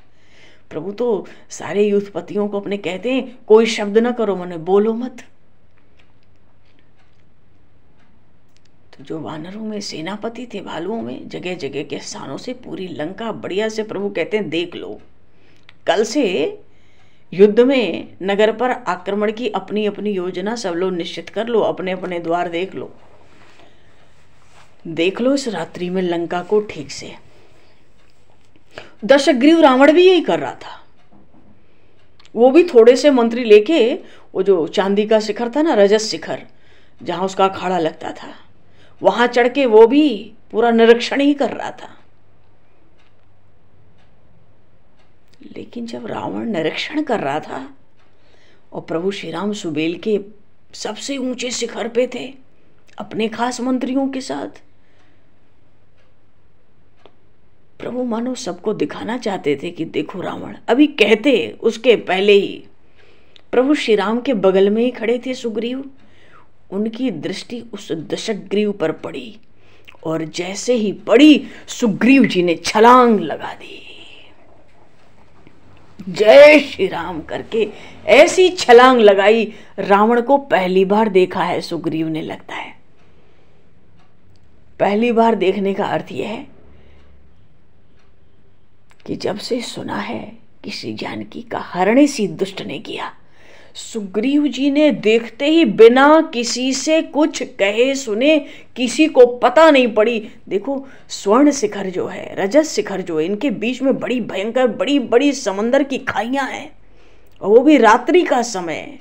प्रभु तो सारे युद्धपतियों को अपने कहते हैं, कोई शब्द न करो, मने बोलो मत। तो जो वानरों में सेनापति थे, भालुओं में, जगह जगह के स्थानों से पूरी लंका बढ़िया से प्रभु कहते हैं देख लो। कल से युद्ध में नगर पर आक्रमण की अपनी अपनी योजना सब लोग निश्चित कर लो, अपने अपने द्वार देख लो इस रात्रि में लंका को ठीक से। दशग्रीव रावण भी यही कर रहा था। वो भी थोड़े से मंत्री लेके, वो जो चांदी का शिखर था ना, रजत शिखर, जहां उसका अखाड़ा लगता था, वहां चढ़ के वो भी पूरा निरीक्षण ही कर रहा था। लेकिन जब रावण निरीक्षण कर रहा था और प्रभु श्री राम सुबेल के सबसे ऊंचे शिखर पे थे अपने खास मंत्रियों के साथ, प्रभु मानो सबको दिखाना चाहते थे कि देखो रावण। अभी कहते उसके पहले ही प्रभु श्री राम के बगल में ही खड़े थे सुग्रीव, उनकी दृष्टि उस दशग्रीव पर पड़ी और जैसे ही पड़ी सुग्रीव जी ने छलांग लगा दी। जय श्री राम करके ऐसी छलांग लगाई, रावण को पहली बार देखा है सुग्रीव ने, लगता है। पहली बार देखने का अर्थ यह है कि जब से सुना है कि श्री जानकी का हरण इसी दुष्ट ने किया, सुग्रीव जी ने देखते ही बिना किसी से कुछ कहे सुने, किसी को पता नहीं पड़ी। देखो स्वर्ण शिखर जो है, रजत शिखर जो है, इनके बीच में बड़ी भयंकर बड़ी बड़ी समंदर की खाइयां हैं, और वो भी रात्रि का समय।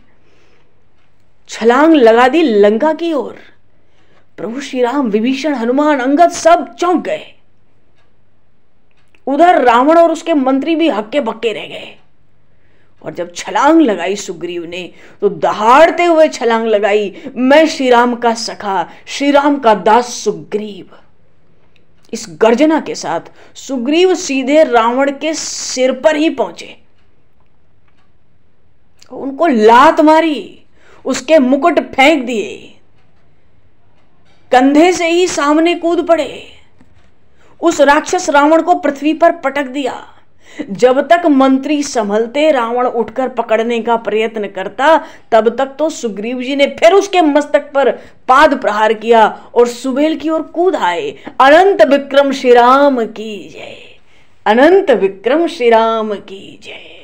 छलांग लगा दी लंका की ओर। प्रभु श्री राम, विभीषण, हनुमान, अंगद सब चौंक गए। उधर रावण और उसके मंत्री भी हक्के बक्के रह गए। और जब छलांग लगाई सुग्रीव ने, तो दहाड़ते हुए छलांग लगाई, मैं श्री राम का सखा, श्री राम का दास सुग्रीव। इस गर्जना के साथ सुग्रीव सीधे रावण के सिर पर ही पहुंचे, उनको लात मारी, उसके मुकुट फेंक दिए, कंधे से ही सामने कूद पड़े, उस राक्षस रावण को पृथ्वी पर पटक दिया। जब तक मंत्री संभलते, रावण उठकर पकड़ने का प्रयत्न करता, तब तक तो सुग्रीव जी ने फिर उसके मस्तक पर पाद प्रहार किया और सुबेल की ओर कूद आए। अनंत विक्रम श्री राम की जय, अनंत विक्रम श्री राम की जय।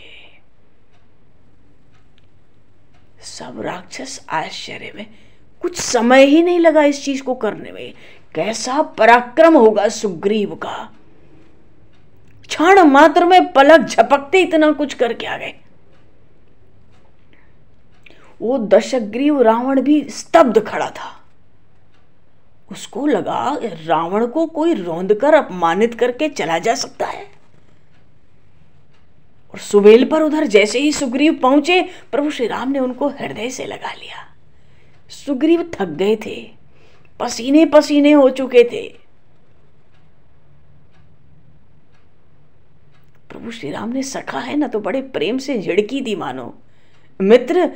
सब राक्षस आश्चर्य में, कुछ समय ही नहीं लगा इस चीज को करने में। कैसा पराक्रम होगा सुग्रीव का, क्षण मात्र में पलक झपकते इतना कुछ करके आ गए। वो दशग्रीव रावण भी स्तब्ध खड़ा था। उसको लगा रावण को कोई रौंद कर अपमानित करके चला जा सकता है। और सुबेल पर उधर जैसे ही सुग्रीव पहुंचे, प्रभु श्री राम ने उनको हृदय से लगा लिया। सुग्रीव थक गए थे, पसीने पसीने हो चुके थे। प्रभु श्री राम ने सखा है ना तो बड़े प्रेम से झिड़की दी मानो, मित्र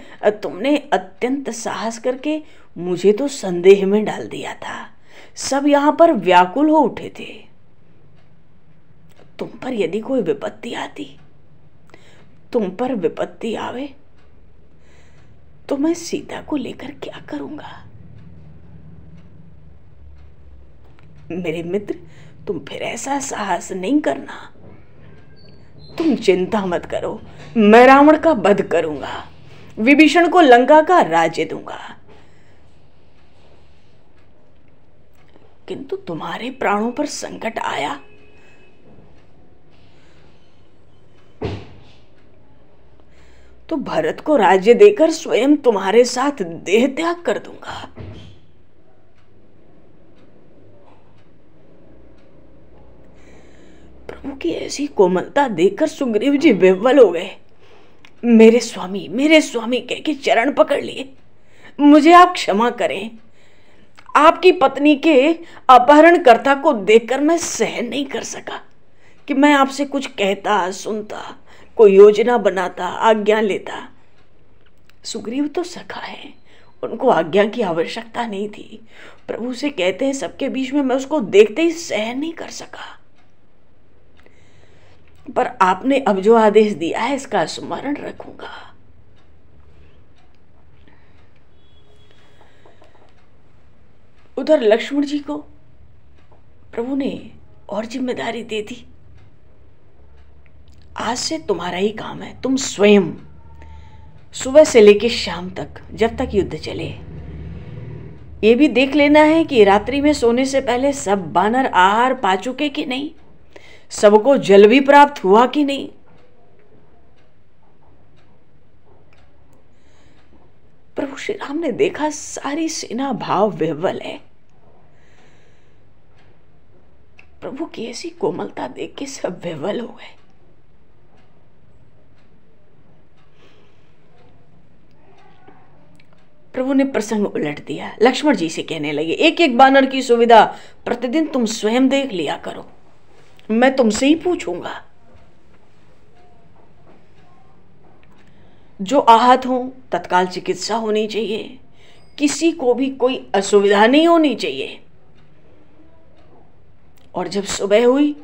तुमने अत्यंत साहस करके मुझे तो संदेह में डाल दिया था। सब यहां पर व्याकुल हो उठे थे। तुम पर यदि कोई विपत्ति आती, तुम पर विपत्ति आवे तो मैं सीता को लेकर क्या करूंगा। मेरे मित्र तुम फिर ऐसा साहस नहीं करना। तुम चिंता मत करो, मैं रावण का वध करूंगा, विभीषण को लंका का राज्य दूंगा। किंतु तुम्हारे प्राणों पर संकट आया तो भरत को राज्य देकर स्वयं तुम्हारे साथ देह त्याग कर दूंगा। प्रभु की ऐसी कोमलता देखकर सुग्रीव जी विह्वल हो गए। मेरे स्वामी कह के चरण पकड़ लिए। मुझे आप क्षमा करें। आपकी पत्नी के अपहरणकर्ता को देखकर मैं सहन नहीं कर सका कि मैं आपसे कुछ कहता, सुनता, कोई योजना बनाता, आज्ञा लेता। सुग्रीव तो सखा है, उनको आज्ञा की आवश्यकता नहीं थी। प्रभु से कहते हैं सबके बीच में मैं उसको देखते ही सहन नहीं कर सका। पर आपने अब जो आदेश दिया है इसका स्मरण रखूंगा। उधर लक्ष्मण जी को प्रभु ने और जिम्मेदारी दे दी। आज से तुम्हारा ही काम है, तुम स्वयं सुबह से लेकर शाम तक जब तक युद्ध चले ये भी देख लेना है कि रात्रि में सोने से पहले सब बानर आहार पा चुके कि नहीं, सबको जल भी प्राप्त हुआ कि नहीं। प्रभु श्री राम ने देखा सारी सेना भाव विह्वल है। प्रभु की ऐसी कोमलता देख के सब विह्वल हो गए। प्रभु ने प्रसंग उलट दिया। लक्ष्मण जी से कहने लगे, एक एक बानर की सुविधा प्रतिदिन तुम स्वयं देख लिया करो, मैं तुमसे ही पूछूंगा। जो आहत हो तत्काल चिकित्सा होनी चाहिए, किसी को भी कोई असुविधा नहीं होनी चाहिए। और जब सुबह हुई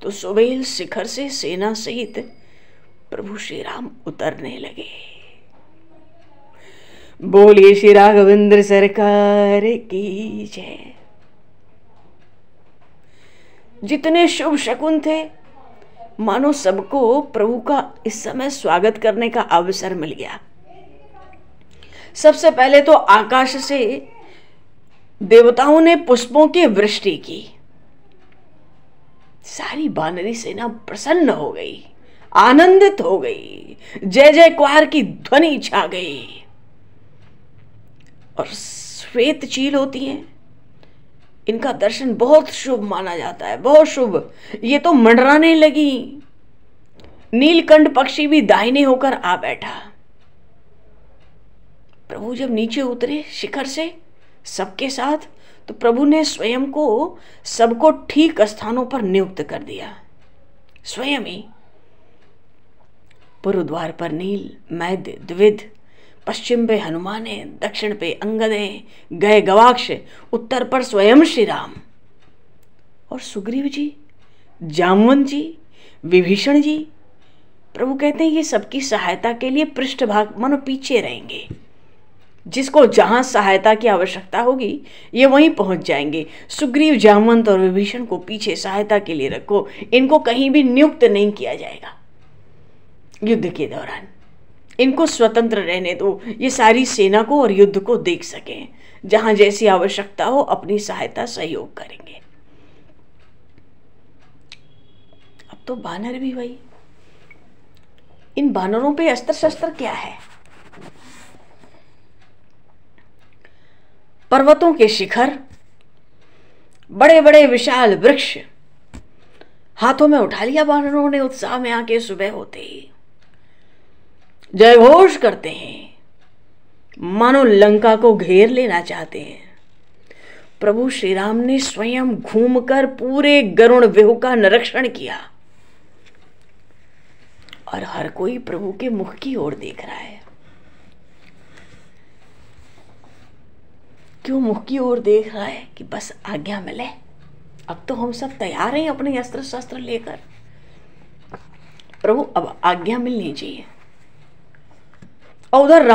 तो सुबेल शिखर से सेना सहित प्रभु श्री राम उतरने लगे। बोलिए श्री राघवेंद्र सरकार की जय। जितने शुभ शकुन थे मानो सबको प्रभु का इस समय स्वागत करने का अवसर मिल गया। सबसे पहले तो आकाश से देवताओं ने पुष्पों की वृष्टि की। सारी वानरी सेना प्रसन्न हो गई, आनंदित हो गई, जय जयकार की ध्वनि छा गई। और श्वेत चील होती हैं, इनका दर्शन बहुत शुभ माना जाता है, बहुत शुभ। ये तो मंडराने लगी। नीलकंठ पक्षी भी दाहिने होकर आ बैठा। प्रभु जब नीचे उतरे शिखर से सबके साथ, तो प्रभु ने स्वयं को सबको ठीक स्थानों पर नियुक्त कर दिया। स्वयं ही पूर्व द्वार पर नील, मैद, द्विध, पश्चिम पे हनुमान है, दक्षिण पे अंगद है, गए गवाक्ष, उत्तर पर स्वयं श्री राम और सुग्रीव जी, जामवंत जी, विभीषण जी। प्रभु कहते हैं ये सबकी सहायता के लिए पृष्ठभाग मानो पीछे रहेंगे। जिसको जहां सहायता की आवश्यकता होगी ये वहीं पहुंच जाएंगे। सुग्रीव, जामवंत और विभीषण को पीछे सहायता के लिए रखो। इनको कहीं भी नियुक्त नहीं किया जाएगा युद्ध के दौरान। इनको स्वतंत्र रहने दो, ये सारी सेना को और युद्ध को देख सकें। जहां जैसी आवश्यकता हो अपनी सहायता सहयोग करेंगे। अब तो बानर भी वही। इन बानरों पे अस्त्र शस्त्र क्या है? पर्वतों के शिखर, बड़े बड़े विशाल वृक्ष हाथों में उठा लिया बानरों ने। उत्साह में आके सुबह होते ही जय घोष करते हैं, मानो लंका को घेर लेना चाहते हैं। प्रभु श्री राम ने स्वयं घूमकर पूरे गरुड़ व्यूह का निरीक्षण किया और हर कोई प्रभु के मुख की ओर देख रहा है। क्यों मुख की ओर देख रहा है? कि बस आज्ञा मिले, अब तो हम सब तैयार हैं अपने अस्त्र शस्त्र लेकर, प्रभु अब आज्ञा मिलनी चाहिए। और उधर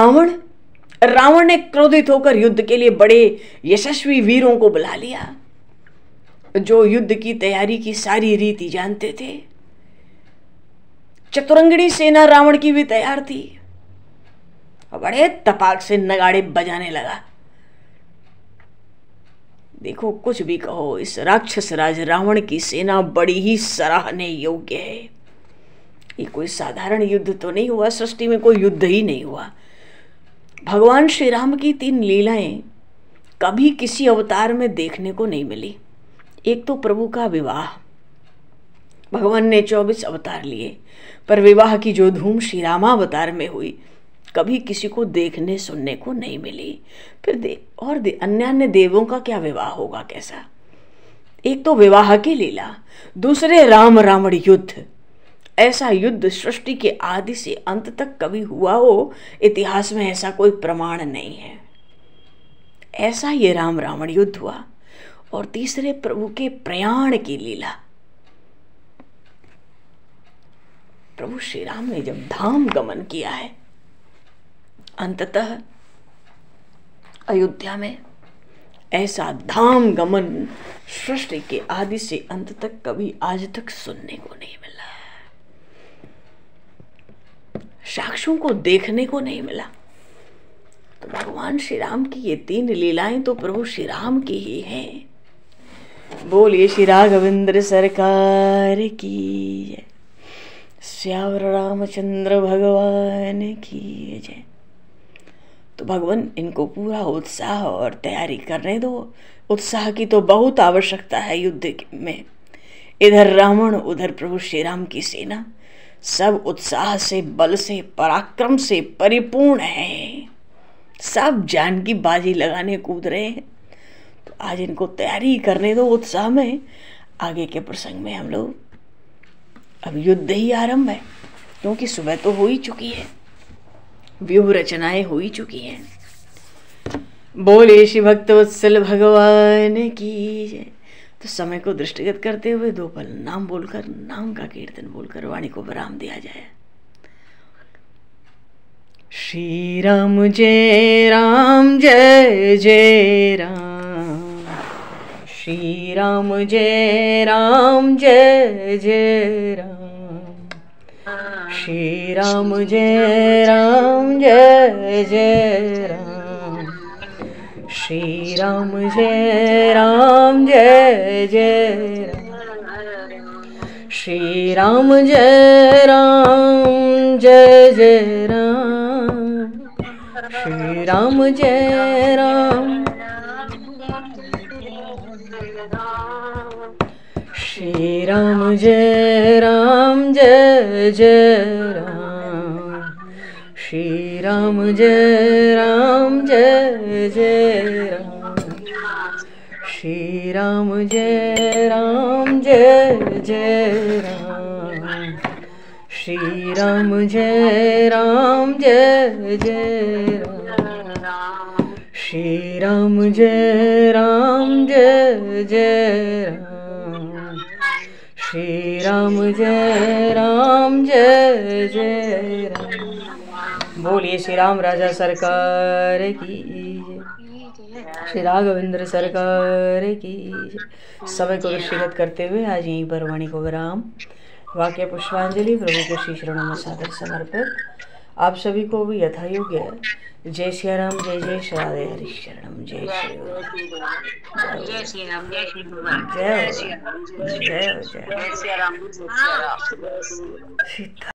रावण ने क्रोधित होकर युद्ध के लिए बड़े यशस्वी वीरों को बुला लिया, जो युद्ध की तैयारी की सारी रीति जानते थे। चतुरंगिणी सेना रावण की भी तैयार थी और बड़े तपाक से नगाड़े बजाने लगा। देखो, कुछ भी कहो, इस राक्षस राज रावण की सेना बड़ी ही सराहने योग्य है। ये कोई साधारण युद्ध तो नहीं हुआ, सृष्टि में कोई युद्ध ही नहीं हुआ। भगवान श्री राम की 3 लीलाएं कभी किसी अवतार में देखने को नहीं मिली। एक तो प्रभु का विवाह, भगवान ने 24 अवतार लिए, पर विवाह की जो धूम श्री रामावतार में हुई कभी किसी को देखने सुनने को नहीं मिली। फिर अन्य देवों का क्या विवाह होगा, कैसा? एक तो विवाह की लीला, दूसरे राम रावण युद्ध। ऐसा युद्ध सृष्टि के आदि से अंत तक कभी हुआ हो, इतिहास में ऐसा कोई प्रमाण नहीं है। ऐसा ये राम रावण युद्ध हुआ। और तीसरे प्रभु के प्रयाण की लीला। प्रभु श्री राम ने जब धाम गमन किया है अंततः अयोध्या में, ऐसा धाम गमन सृष्टि के आदि से अंत तक कभी आज तक सुनने को नहीं मिला, साक्षियों को देखने को नहीं मिला। तो भगवान श्री राम की ये 3 लीलाएं तो प्रभु श्री राम की ही हैं। बोलिए श्री राघवेंद्र सरकार की जय, श्यावर रामचंद्र भगवान की जय। तो भगवान इनको पूरा उत्साह और तैयारी करने दो। उत्साह की तो बहुत आवश्यकता है युद्ध में। इधर रावण, उधर प्रभु श्री राम की सेना, सब उत्साह से, बल से, पराक्रम से परिपूर्ण है। सब जान की बाजी लगाने कूद रहे हैं। तो आज इनको तैयारी करने दो उत्साह में। आगे के प्रसंग में हम लोग, अब युद्ध ही आरंभ है, क्योंकि सुबह तो हो ही चुकी है, व्यूह रचनाएं हो ही चुकी हैं। बोले श्री भक्त वत्सल भगवान की जय। तो समय को दृष्टिगत करते हुए 2 पल नाम बोलकर, नाम का कीर्तन बोलकर वाणी को विराम दिया जाए। श्री राम जय राम जय जय राम, श्री राम जय राम जय जय राम, श्री राम जय राम जय जय राम, श्री राम जय राम जय जय राम, श्री राम जय राम जय जय राम, श्री राम जय राम, श्री राम जय राम जय जय राम, श्री राम जय राम जय जय राम, श्री राम जय राम जय जय राम, श्री राम जय राम जय जय राम, श्री राम जय राम जय जय राम, श्री राम जय राम जय जय राम। बोलिए श्री राम राजा सरकार की जय, श्री राघवेंद्र सरकार की जय। समय को दृष्टिगत करते हुए आज यहीं पर वाणी को विराम। वाक्य पुष्पांजलि प्रभु के श्री चरणों में सादर समर्पित। आप सभी को भी यथा योग्य जय श्री राम, जय जय श्री राधे हरि शरणम, जय श्री राम, जय श्री राम, जय श्री राम, जय जय जय जय श्री राम।